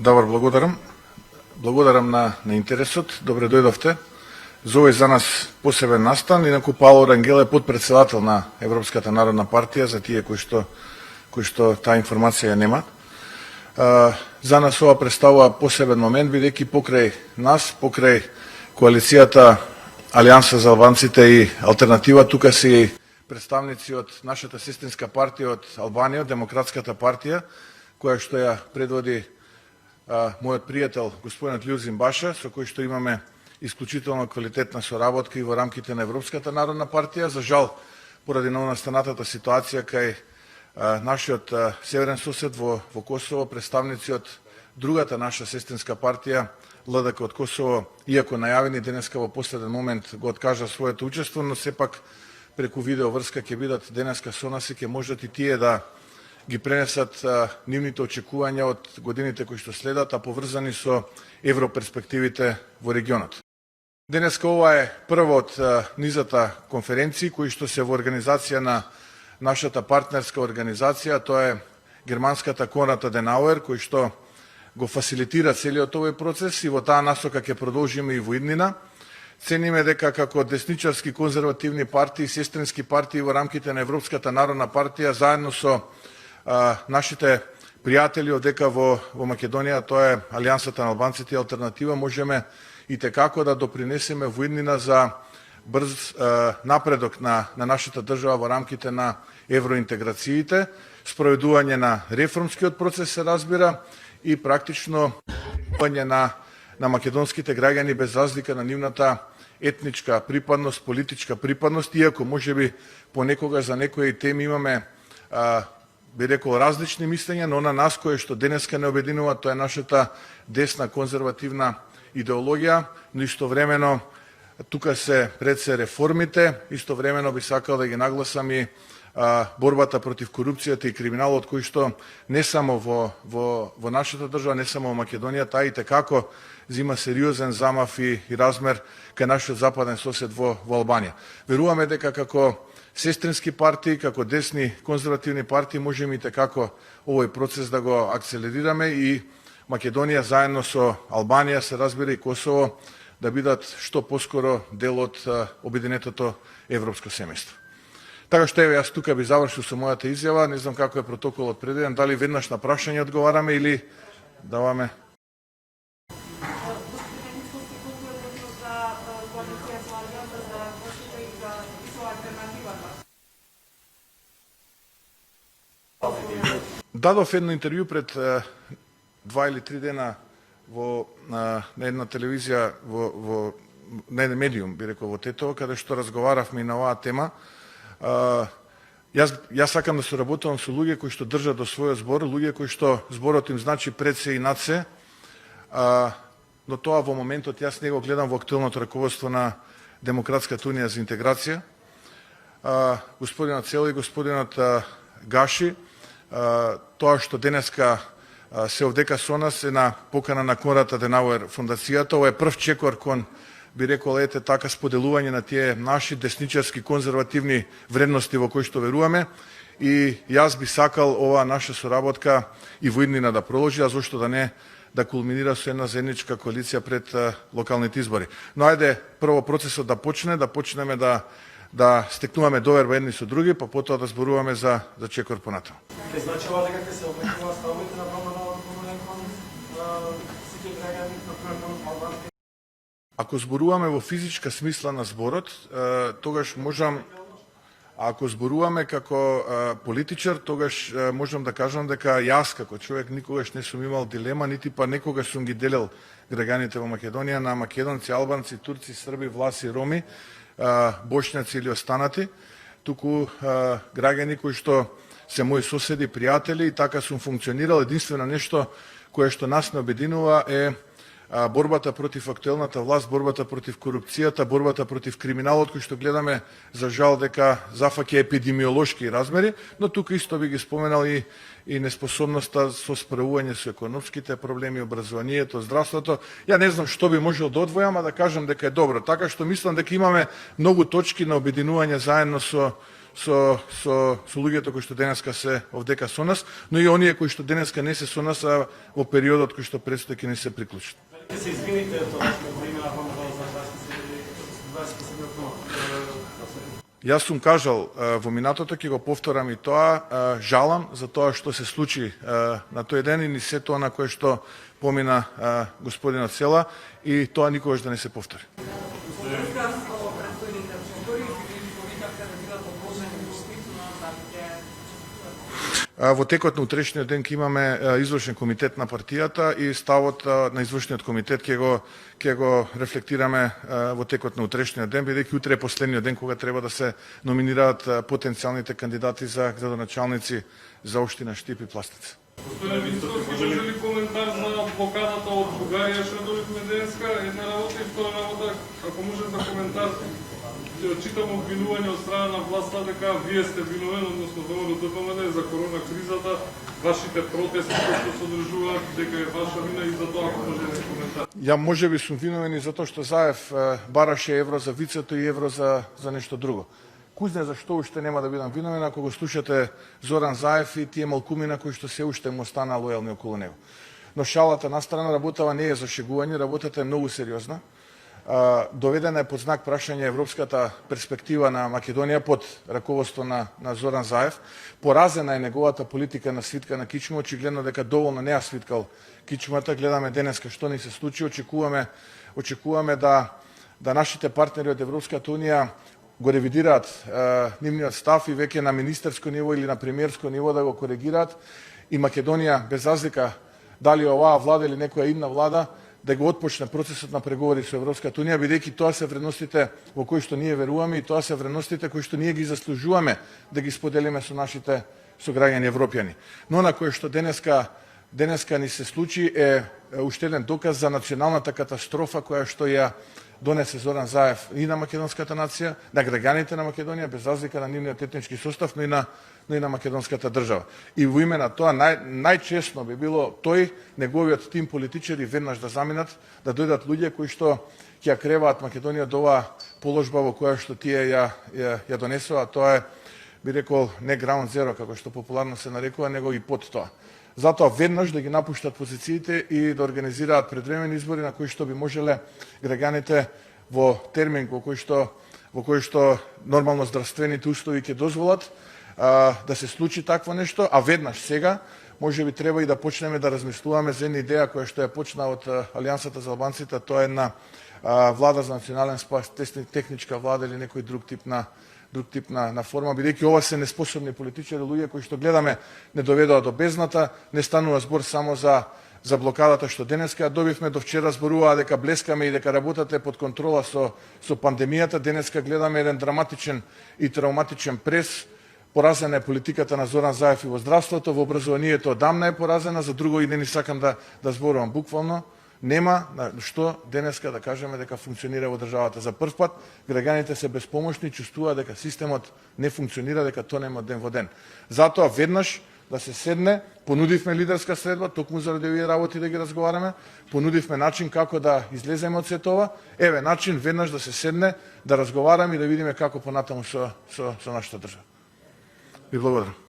Добар, благодарам. Благодарам на интересот. Добре дојдовте. За овој за нас посебен настан. Инаку Паоло Рангел е подпредседател на Европската народна партија, за тие кои што таа информација ја немат. За нас ова представува посебен момент, бидејќи покрај нас, покрај коалицијата Алијанса за албанците и Алтернатива, тука се и представници од нашата сестринска партија од Албанија, Демократската партија, која што ја предводи мојот пријател господинот Љузин Баша, со кој што имаме исклучително квалитетна соработка и во рамките на Европската народна партија. За жал, поради новонастанатата ситуација кај нашиот северен сосед во Косово, представници од другата наша сестринска партија, ЛДК од Косово, иако најавени денеска во последен момент го откажа своето учество, но сепак преку видеоврска ќе бидат денеска со нас и ќе можат и тие да ги пренесат нивните очекувања од годините кои што следат, а поврзани со европерспективите во регионот. Денеска ова е прва од низата конференции кои што се во организација на нашата партнерска организација, тоа е германската Конрад Аденауер, кој што го фасилитира целиот овој процес и во таа насока ќе продолжиме и во иднина. Цениме дека како десничарски конзервативни партии, сестрински партии во рамките на Европската народна партија, заедно со нашите пријатели одека во Македонија, тоа е Алијансата на албанците и Алтернатива, можеме и текако да допринесеме во иднина за брз напредок на нашата држава во рамките на евроинтеграциите, спроведување на реформскиот процес се разбира и практично на македонските граѓани без разлика на нивната етничка припадност, политичка припадност, иако можеби понекогаш за некои теми имаме би рекол различни мислења, но на нас кое што денеска не обединува, тоа е нашата десна конзервативна идеологија, но истовремено тука се пред се реформите, истовремено би сакал да ги нагласам и борбата против корупцијата и криминалот, кој што не само во нашата држава, не само во Македонија, таа и текако зима сериозен замав и размер кај нашиот западен сосед во Албанија. Веруваме дека како сестрински партии, како десни конзервативни партии, можеме и текако овој процес да го акцелерираме и Македонија заедно со Албанија, се разбира и Косово, да бидат што поскоро дел од обединетото европско семејство. Така што еве јас тука би завршил со мојата изјава, не знам како е протоколот предвиден, дали веднаш на прашање одговараме или даваме. Дадов едно интервју пред 2 или 3 дена на една телевизија, на еден медиум, би рекол во Тетово, каде што разговаравме и на оваа тема. Јас сакам да соработувам со луѓе кои што држат до својот збор, луѓе кои што зборот им значи пред се и над се, но тоа во моментот јас не го гледам во актуелното раководство на Демократската унија за интеграција. Господинот Цел и господинот Гаши, тоа што денеска се овдека со нас е на покана на Конрад Аденауер фондацијата. Ова е прв чекор кон, би рекол, така споделување на тие наши десничарски конзервативни вредности во кои што веруваме и јас би сакал оваа наша соработка и во иднина да продолжи, а зошто да не да кулминира со една заедничка коалиција пред локалните избори. Но ајде прво процесот да почнеме да стекнуваме доверба едни со други, па потоа да зборуваме за чекор понатаму. Значи ова дека ќе се облекува ставите на промена во Конвенцијата на сите граѓани на албански. Ако зборуваме во физичка смисла на зборот, тогаш можам, ако зборуваме како политичар, тогаш можам да кажам дека јас како човек никогаш не сум имал дилема, нити па некогаш сум ги делел граѓаните во Македонија на македонци, албанци, турци, срби, власи, роми, бошњаци или останати, туку граѓани кои што се мои соседи, пријатели и така сум функционирал. Единствено нешто кое што нас не обединува е борбата против актуелната власт, борбата против корупцијата, борбата против криминалот кој што гледаме за жал дека зафаќа епидемиолошки размери, но тука исто би ги споменал и неспособноста со справување со економските проблеми, образованието, здравството. Ја не знам што би можел да одвојам, а да кажам дека е добро. Така што мислам дека имаме многу точки на обединување заедно со луѓето кои што денеска се овдека со нас, но и оние кои што денеска не се со нас, а во периодот кој што предстои ќе ни се приклучат. Ќе се извините тоа што во име на промоналот за 27 октомври. Јас сум кажал во минатото, ќе го повторам и тоа, жалам за тоа што се случи на тој ден и ни се тоа на кое што помина господинот Села и тоа никогаш да не се повтори. Во текот на утрешниот ден ќе имаме извршен комитет на партијата и ставот на извршниот комитет ќе го рефлектираме во текот на утрешниот ден, бидејќи утре е последниот ден кога треба да се номинираат потенцијалните кандидати за градоначалници за општина Штип и Пластица. Господин Мицкоски, може ли коментар за блокадата од Бугарија што добивме денеска? Една работа и втора работа, ако може за коментар, читам обвинување од страна на власта дека вие сте виновен, односно ВМРО-ДПМН за корона кризата, вашите протести кои што се одржуваат, дека е ваша вина и за тоа ако може да се коментар. Ја можеби сум виновен и затоа што Заев бараше евро за вицето и евро за нешто друго. Кој знае зашто уште нема да бидам виновен ако го слушате Зоран Заев и тие малкумина кои што се уште му остана лојални околу него. Но шалата настрана, работава не е за шегување, работата е многу сериозна. Доведена е под знак прашање европската перспектива на Македонија под раководство на Зоран Заев. Поразена е неговата политика на свитка на кичма, очигледно дека доволно не ја свиткал кичмата. Гледаме денеска што ни се случи, очекуваме да нашите партнери од Европската унија го ревидираат нивниот став и веќе на министерско ниво или на премиерско ниво да го коригираат и Македонија без разлика дали оваа влада или некоја идна влада да го отпочне процесот на преговори со Европската унија, бидејќи тоа се вредностите во кои што ние веруваме и тоа се вредностите кои што ние ги заслужуваме да ги споделиме со нашите сограѓани европјани. Но на кое што денеска ни се случи е уште еден доказ за националната катастрофа која што ја донесе Зоран Заев и на македонската нација, на граѓаните на Македонија, без разлика на нивниот етнички состав, но и на македонската држава. И во име на тоа најчесно би било тој, неговиот тим политичари веднаш да заминат, да дојдат луѓе кои што ќе ја креваат Македонија до оваа положба во која што тие ја донесува, тоа е, би рекол, не ground zero, како што популарно се нарекува, него и под тоа. Затоа веднаш да ги напуштат позициите и да организираат предвремени избори на кои што би можеле граѓаните во термин во кој што нормално здравствените услови ќе дозволат да се случи такво нешто, а веднаш сега можеби треба и да почнеме да размислуваме за една идеја која што ја почна од Алијансата за албанците, тоа е една влада за национален спас, техничка влада или некој друг тип на форма, бидејќи ова се неспособни политичари, луѓе кои што гледаме не доведоа до бездната, не станува збор само за блокадата што денеска добивме, до вчера зборуваа дека блескаме и дека работата е под контрола со пандемијата, денеска гледаме еден драматичен и травматичен прес. Поразена е политиката на Зоран Заев и во здравството, во образованието одамна е поразена, за друго и не ни сакам да зборувам буквално. Нема што денеска да кажеме дека функционира во државата. За прв пат граѓаните се безпомошни, чувствуваат дека системот не функционира, дека тонема од ден во ден. Затоа веднаш да се седне, понудивме лидерска средба, токму заради овие работи да ги разговараме, понудивме начин како да излеземе од сето ова. Еве начин веднаш да се седне, да разговараме и да видиме како понатаму со нашата држава. Ви благодарам.